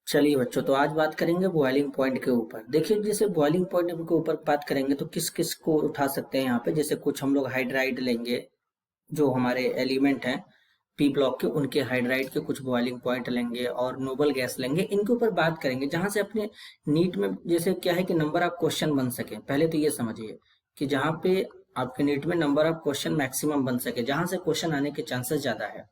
चलिए बच्चों, तो आज बात करेंगे बॉइलिंग पॉइंट के ऊपर। देखिए, जैसे बॉइलिंग पॉइंट के ऊपर बात करेंगे तो किस किस को उठा सकते हैं यहाँ पे। जैसे कुछ हम लोग हाइड्राइड लेंगे, जो हमारे एलिमेंट हैं पी ब्लॉक के, उनके हाइड्राइड के कुछ बॉइलिंग पॉइंट लेंगे और नोबल गैस लेंगे। इनके ऊपर बात करेंगे जहां से अपने नीट में जैसे क्या है कि नंबर ऑफ क्वेश्चन बन सके। पहले तो ये समझिए कि जहाँ पे आपके नीट में नंबर ऑफ क्वेश्चन मैक्सिमम बन सके, जहां से क्वेश्चन आने के चांसेस ज्यादा है।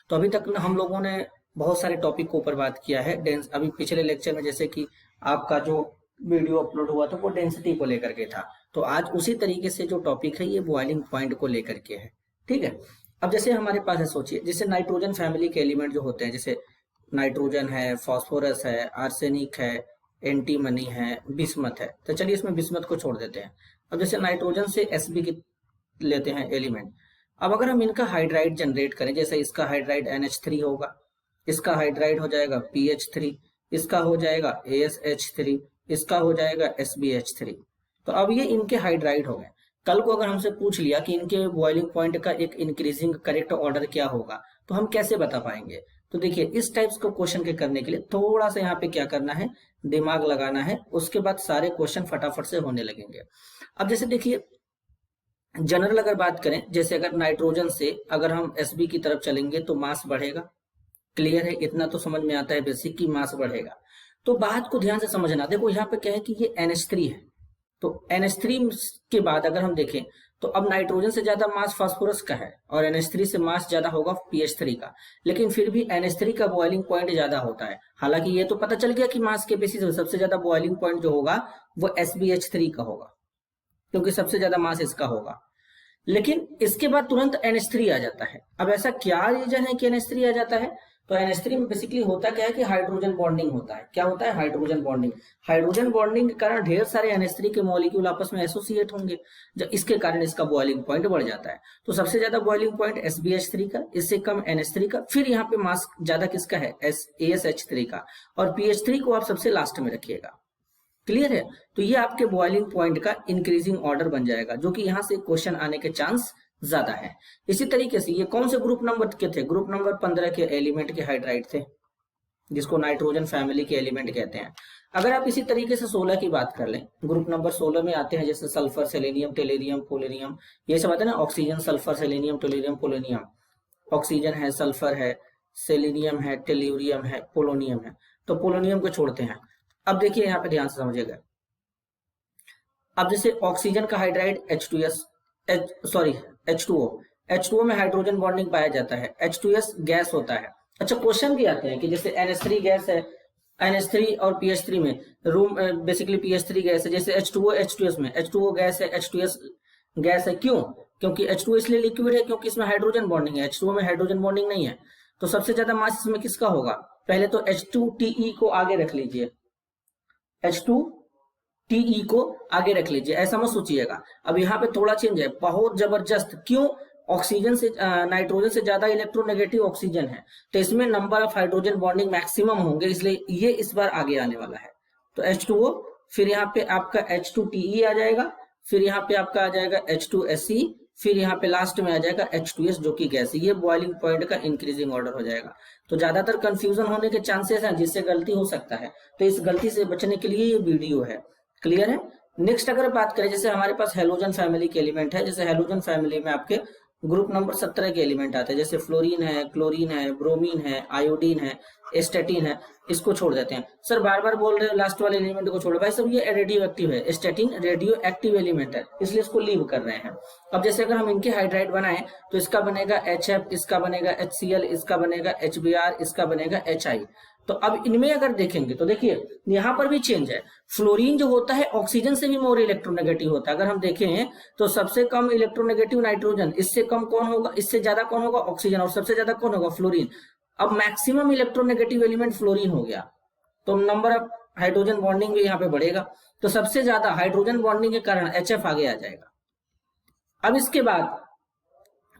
तो अभी तक हम लोगों ने बहुत सारे टॉपिक के ऊपर बात किया है। डेंस अभी पिछले लेक्चर में जैसे कि आपका जो वीडियो अपलोड हुआ था वो डेंसिटी को लेकर के था। तो आज उसी तरीके से जो टॉपिक है ये बॉइलिंग पॉइंट को लेकर के है। ठीक है। अब जैसे हमारे पास है, सोचिए जैसे नाइट्रोजन फैमिली के एलिमेंट जो होते हैं, जैसे नाइट्रोजन है, फास्फोरस है, आर्सेनिक है, एंटीमनी है, बिस्मथ है। तो चलिए इसमें बिस्मथ को छोड़ देते हैं। अब जैसे नाइट्रोजन से एसबी की लेते हैं एलिमेंट। अब अगर हम इनका हाइड्राइड जनरेट करें, जैसे इसका हाइड्राइड NH3 होगा, इसका हाइड्राइड हो जाएगा PH3, इसका हो जाएगा ASH3, इसका हो जाएगा SbH3। तो अब ये इनके हाइड्राइड हो गए। कल को अगर हमसे पूछ लिया कि इनके बॉइलिंग पॉइंट का एक इंक्रीजिंग करेक्ट ऑर्डर क्या होगा, तो हम कैसे बता पाएंगे। तो देखिए, इस टाइप्स को क्वेश्चन के करने के लिए थोड़ा सा यहाँ पे क्या करना है, दिमाग लगाना है। उसके बाद सारे क्वेश्चन फटाफट से होने लगेंगे। अब जैसे देखिए, जनरल अगर बात करें, जैसे अगर नाइट्रोजन से अगर हम एसबी की तरफ चलेंगे तो मास बढ़ेगा। क्लियर है, इतना तो समझ में आता है बेसिक की मास बढ़ेगा। तो बात को ध्यान से समझना। देखो यहाँ पे क्या है कि ये NH3 है, तो NH3 के बाद अगर हम देखें तो अब नाइट्रोजन से ज्यादा मास फास्फोरस का है और NH3 से मास ज्यादा होगा PH3 का। लेकिन फिर भी NH3 का बॉइलिंग पॉइंट ज्यादा होता है। हालांकि ये तो पता चल गया कि मास के बेसिस पे सबसे ज्यादा बॉइलिंग पॉइंट जो होगा वो SbH3 का होगा, क्योंकि सबसे ज्यादा मास इसका होगा। लेकिन इसके बाद तुरंत NH3 आ जाता है। अब ऐसा क्या रीजन है कि NH3 आ जाता है। तो NH3 में बेसिकली होता क्या है कि हाइड्रोजन बॉन्डिंग होता है। क्या होता है? Hydrogen bonding. हाइड्रोजन बॉन्डिंग के कारण ढेर सारे NH3 के मॉलिक्यूल आपस में एसोसिएट होंगे, जो इसके कारण इसका बॉइलिंग पॉइंट बढ़ जाता है। तो सबसे ज्यादा बॉइलिंग पॉइंट SbH3 का, इससे कम NH3 का, फिर यहाँ पे मास ज्यादा किसका है? ASH3 का, और PH3 को आप सबसे लास्ट में रखिएगा। क्लियर है। तो ये आपके बॉइलिंग पॉइंट का इंक्रीजिंग ऑर्डर बन जाएगा, जो कि यहाँ से क्वेश्चन आने के चांस ज्यादा है। इसी तरीके से ये कौन से ग्रुप नंबर के थे? ग्रुप नंबर 15 के एलिमेंट के हाइड्राइड थे, जिसको नाइट्रोजन फैमिली के एलिमेंट कहते हैं। अगर आप इसी तरीके से 16 की बात कर लें, ग्रुप नंबर 16 में आते हैं जैसे सल्फर, सेलेनियम, टेलेरियम, पोलेनियम, ये सब आते हैं ना। Oxygen, sulphur, selenium, tellurium, polonium. Oxygen है, सल्फर है, सेलेनियम है, टेल्यूरियम है, पोलोनियम है। तो पोलोनियम को छोड़ते हैं। अब देखिए यहाँ पे ध्यान से समझिएगा। अब जैसे ऑक्सीजन का हाइड्राइड H2S, H2O। H2O में हाइड्रोजन बॉन्डिंग पाया जाता है। H2S गैस होता है। अच्छा, क्वेश्चन भी आते हैं कि जैसे NH3 गैस है, NH3 और PH3 में रूम बेसिकली PH3 गैस है। जैसे H2O H2S में H2O गैस है, H2S गैस है। क्यों? क्योंकि H2 इसलिए लिक्विड है क्योंकि इसमें हाइड्रोजन बॉन्डिंग है, H2O में हाइड्रोजन बॉन्डिंग नहीं है। तो सबसे ज्यादा मास इसमें किसका होगा? पहले तो H2TE को आगे रख लीजिए, H2TE को आगे रख लीजिए, ऐसा मत सोचिएगा। अब यहाँ पे थोड़ा चेंज है, बहुत जबरदस्त। क्यों? ऑक्सीजन से नाइट्रोजन से ज्यादा इलेक्ट्रोनेगेटिव ऑक्सीजन है, तो इसमें number of hydrogen bonding maximum होंगे, इसलिए ये इस बार आगे आने वाला है। तो H2O, फिर यहाँ पे आपका H2TE आ जाएगा, फिर यहाँ पे आपका आ जाएगा H2SE, फिर यहाँ पे लास्ट में आ जाएगा H2S, जो कि गैस है। ये बॉइलिंग पॉइंट का इंक्रीजिंग ऑर्डर हो जाएगा। तो ज्यादातर कंफ्यूजन होने के चांसेस हैं, जिससे गलती हो सकता है। तो इस गलती से बचने के लिए ये वीडियो है। क्लियर है। नेक्स्ट अगर बात करें, जैसे हमारे पास हेलोजन फैमिली के एलिमेंट है। जैसे हेलोजन फैमिली में आपके ग्रुप नंबर 17 के एलिमेंट आते हैं, जैसे फ्लोरीन है, क्लोरीन है, ब्रोमीन है, आयोडीन है, एस्टेटिन है। इसको छोड़ देते हैं। सर बार बार बोल रहे हैं लास्ट वाले एलिमेंट को छोड़ो। भाई सब ये रेडियो एक्टिव है, एस्टेटिन रेडियो एक्टिव एलिमेंट है, इसलिए इसको लीव कर रहे हैं। अब जैसे अगर हम इनके हाइड्राइड बनाएं तो इसका बनेगा HF, इसका बनेगा HCl, इसका बनेगा HBr, इसका बनेगा HI। तो अब इनमें अगर देखेंगे तो देखिए यहाँ पर भी चेंज है। फ्लोरीन जो होता है ऑक्सीजन से भी मोर इलेक्ट्रोनेगेटिव होता है। अगर हम देखें तो सबसे कम इलेक्ट्रोनेगेटिव नाइट्रोजन, इससे कम कौन होगा? इससे ज्यादा कौन होगा? ऑक्सीजन। और सबसे ज्यादा कौन होगा? फ्लोरीन। अब मैक्सिमम इलेक्ट्रोनेगेटिव एलिमेंट फ्लोरीन हो गया, तो नंबर ऑफ हाइड्रोजन बॉन्डिंग भी यहाँ पे बढ़ेगा। तो सबसे ज्यादा हाइड्रोजन बॉन्डिंग के कारण HF आगे आ जाएगा। अब इसके बाद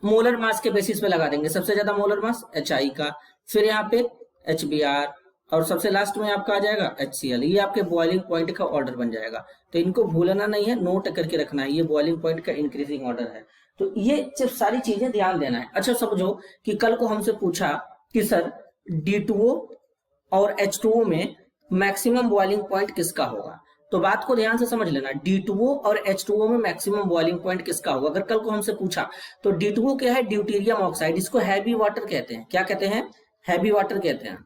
मोलर मास के बेसिस पे लगा देंगे। सबसे ज्यादा मोलर मास HI का, फिर यहाँ पे HBr, और सबसे लास्ट में आपका आ जाएगा HCl। ये आपके बॉइलिंग पॉइंट का ऑर्डर बन जाएगा। तो इनको भूलना नहीं है, नोट करके रखना है। ये बॉइलिंग पॉइंट का इंक्रीजिंग ऑर्डर है। तो ये सिर्फ सारी चीजें ध्यान देना है। अच्छा समझो कि कल को हमसे पूछा कि सर D2O और H2O में मैक्सिमम बॉइलिंग पॉइंट किसका होगा। तो बात को ध्यान से समझ लेना, D2O और H2O में मैक्सिमम बॉइलिंग पॉइंट किसका होगा। अगर कल को हमसे पूछा तो D2O क्या है, ड्यूटेरियम ऑक्साइड, इसको हैवी वाटर कहते हैं। क्या कहते हैं, हैवी वाटर कहते हैं,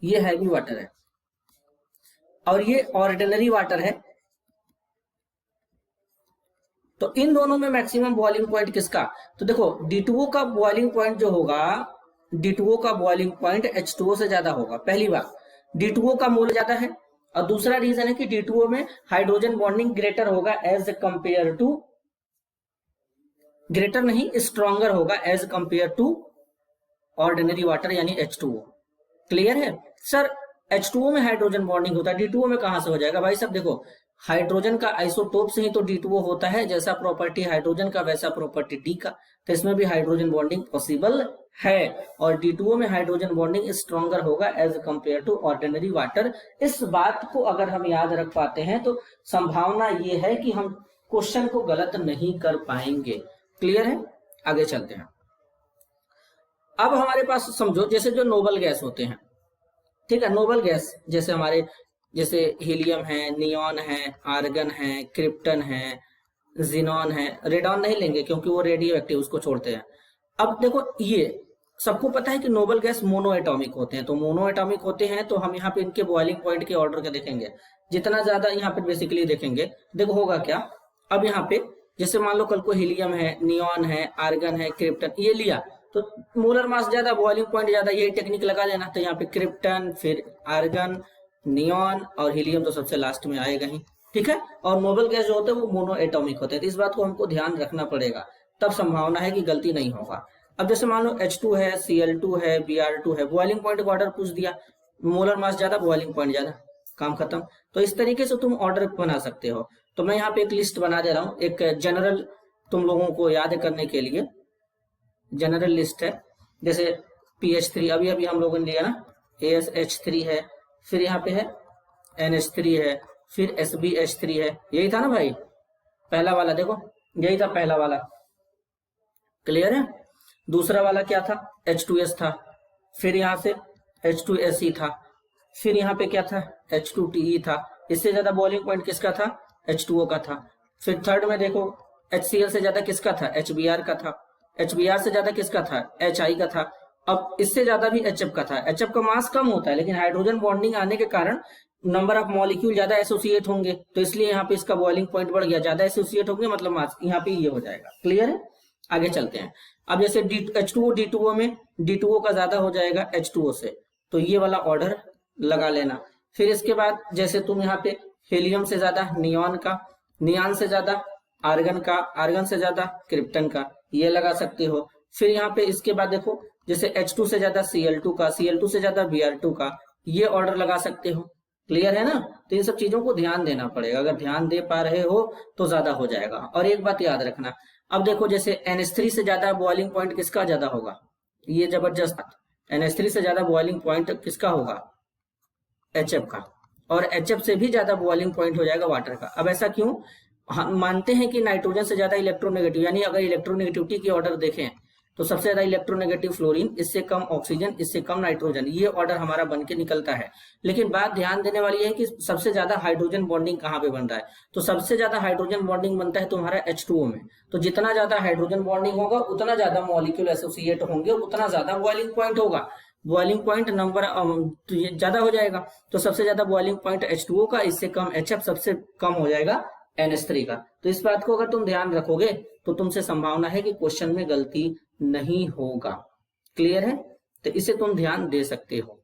ये हैवी वाटर है और ये ऑर्डिनरी वाटर है। तो इन दोनों में मैक्सिमम बॉइलिंग पॉइंट किसका, तो देखो D2O का बॉइलिंग पॉइंट जो होगा, D2O का बॉइलिंग पॉइंट H2O से ज्यादा होगा। पहली बात, D2O का मोल ज्यादा है, और दूसरा रीजन है कि D2O में हाइड्रोजन बॉन्डिंग ग्रेटर होगा एज कंपेयर टू, ग्रेटर नहीं स्ट्रॉन्गर होगा as compare to ordinary water यानी H2O। क्लियर है सर, H2O में हाइड्रोजन बॉन्डिंग होता है, D2O में कहां से हो जाएगा भाई साहब। देखो हाइड्रोजन का आइसोटोप से ही तो D2O होता है, जैसा प्रॉपर्टी हाइड्रोजन का वैसा प्रॉपर्टी D का, तो इसमें भी हाइड्रोजन बॉन्डिंग पॉसिबल है, और D2O में हाइड्रोजन बॉन्डिंग स्ट्रॉन्गर होगा as compare to ordinary water. इस बात को अगर हम याद रख पाते हैं तो संभावना ये है कि हम क्वेश्चन को गलत नहीं कर पाएंगे। क्लियर है, आगे चलते हैं। अब हमारे पास समझो जैसे जो नोबल गैस होते हैं, ठीक है, नोबल गैस जैसे हमारे जैसे हीलियम है, नियॉन है, आर्गन है, क्रिप्टन है, जिनॉन है, रेडॉन नहीं लेंगे क्योंकि वो रेडियो एक्टिव, उसको छोड़ते हैं। अब देखो ये सबको पता है कि नोबल गैस मोनो एटॉमिक होते हैं, तो मोनो एटॉमिक होते हैं तो हम यहाँ पे इनके बॉइलिंग पॉइंट के ऑर्डर का देखेंगे, जितना ज्यादा यहाँ पे बेसिकली देखेंगे। देखो होगा क्या, अब यहाँ पे जैसे मान लो कल को हीलियम है, नियॉन है, आर्गन है, क्रिप्टन ये लिया तो मोलर मास ज्यादा, बॉइलिंग पॉइंट ज्यादा, यही टेक्निक लगा लेना। तो यहाँ पे क्रिप्टन, फिर आर्गन, नियॉन और हीलियम तो सबसे लास्ट में आएगा ही, ठीक है। और नोबल गैस जो होते हैं वो मोनो एटॉमिक होते हैं, तो इस बात को हमको ध्यान रखना पड़ेगा, तब संभावना है कि गलती नहीं होगा। अब जैसे मान लो H2 है, Cl2 है, Br2 है, बॉइलिंग पॉइंट का ऑर्डर पूछ दिया, मोलर मास ज्यादा, बॉइलिंग पॉइंट ज्यादा, काम खत्म। तो इस तरीके से तुम ऑर्डर बना सकते हो। तो मैं यहाँ पे एक लिस्ट बना दे रहा हूँ, एक जनरल तुम लोगों को याद करने के लिए जनरल लिस्ट है। जैसे PH3 अभी अभी हम लोगों ने लिया ना, ASH3 है, फिर यहाँ पे है NH3 है, फिर SbH3 है, यही था ना भाई पहला वाला, देखो यही था पहला वाला। क्लियर है, दूसरा वाला क्या था, H2S था, फिर यहाँ से H2Se था, फिर यहाँ पे क्या था, H2Te था। इससे ज्यादा बॉइलिंग पॉइंट किसका था, H2O का था। फिर थर्ड में देखो HCl से ज्यादा किसका था, HBr का था। HBr से ज्यादा किसका था, HI का था। अब इससे ज्यादा भी HF का था। HF का मास कम होता है लेकिन हाइड्रोजन बॉन्डिंग आने के कारण नंबर ऑफ मॉलिक्यूल ज्यादा एसोसिएट होंगे, तो इसलिए यहाँ पे इसका बॉइलिंग पॉइंट बढ़ गया, ज्यादा एसोसिएट होंगे मतलब मास यहाँ पे ये हो जाएगा। क्लियर है, आगे चलते हैं। अब जैसे H2O D2O में D2O का ज्यादा हो जाएगा H2O से, तो ये वाला ऑर्डर लगा लेना। फिर इसके बाद जैसे तुम यहाँ पे हीलियम से ज्यादा नियॉन का, नियॉन से ज्यादा आर्गन का, आर्गन से ज्यादा क्रिप्टन का, ये लगा सकते हो। फिर यहाँ पे इसके बाद देखो जैसे H2 से ज्यादा Cl2 का, Cl2 से ज्यादा Br2 का, ये ऑर्डर लगा सकते हो। क्लियर है ना, तो इन सब चीजों को ध्यान देना पड़ेगा, अगर ध्यान दे पा रहे हो तो ज्यादा हो जाएगा। और एक बात याद रखना, अब देखो जैसे NH3 से ज्यादा बॉइलिंग पॉइंट किसका ज्यादा होगा, ये जबरदस्त, NH3 से ज्यादा बॉइलिंग पॉइंट किसका होगा, HF का, और HF से भी ज्यादा बॉइलिंग पॉइंट हो जाएगा वाटर का। अब ऐसा क्यों, हम मानते हैं कि नाइट्रोजन से ज्यादा इलेक्ट्रोनेगेटिव, यानी अगर इलेक्ट्रोनेगेटिविटी की ऑर्डर देखें तो सबसे ज्यादा इलेक्ट्रोनेगेटिव फ्लोरीन, इससे कम ऑक्सीजन, इससे कम नाइट्रोजन, ये ऑर्डर हमारा बन के निकलता है। लेकिन बात ध्यान देने वाली है कि सबसे ज्यादा हाइड्रोजन बॉन्डिंग कहाँ पे बन रहा है, तो सबसे ज्यादा हाइड्रोजन बॉन्डिंग बनता है तुम्हारा H2O में। तो जितना ज्यादा हाइड्रोजन बॉन्डिंग होगा उतना ज्यादा मॉलिक्यूल एसोसिएट होंगे, उतना ज्यादा बॉइलिंग पॉइंट होगा, बॉइलिंग पॉइंट नंबर ज्यादा हो जाएगा। तो सबसे ज्यादा बॉइलिंग पॉइंट H2O का, इससे कम HF, सबसे कम हो जाएगा NH3 का। तो इस बात को अगर तुम ध्यान रखोगे तो तुमसे संभावना है कि क्वेश्चन में गलती नहीं होगा। क्लियर है, तो इसे तुम ध्यान दे सकते हो।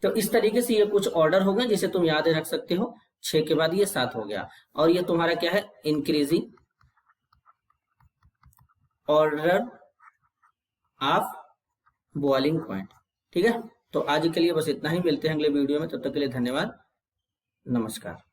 तो इस तरीके से ये कुछ ऑर्डर हो गए जिसे तुम याद रख सकते हो। 6 के बाद ये 7 हो गया, और ये तुम्हारा क्या है, increasing order of boiling point. ठीक है, तो आज के लिए बस इतना ही, मिलते हैं अगले वीडियो में, तब तक के लिए धन्यवाद, नमस्कार।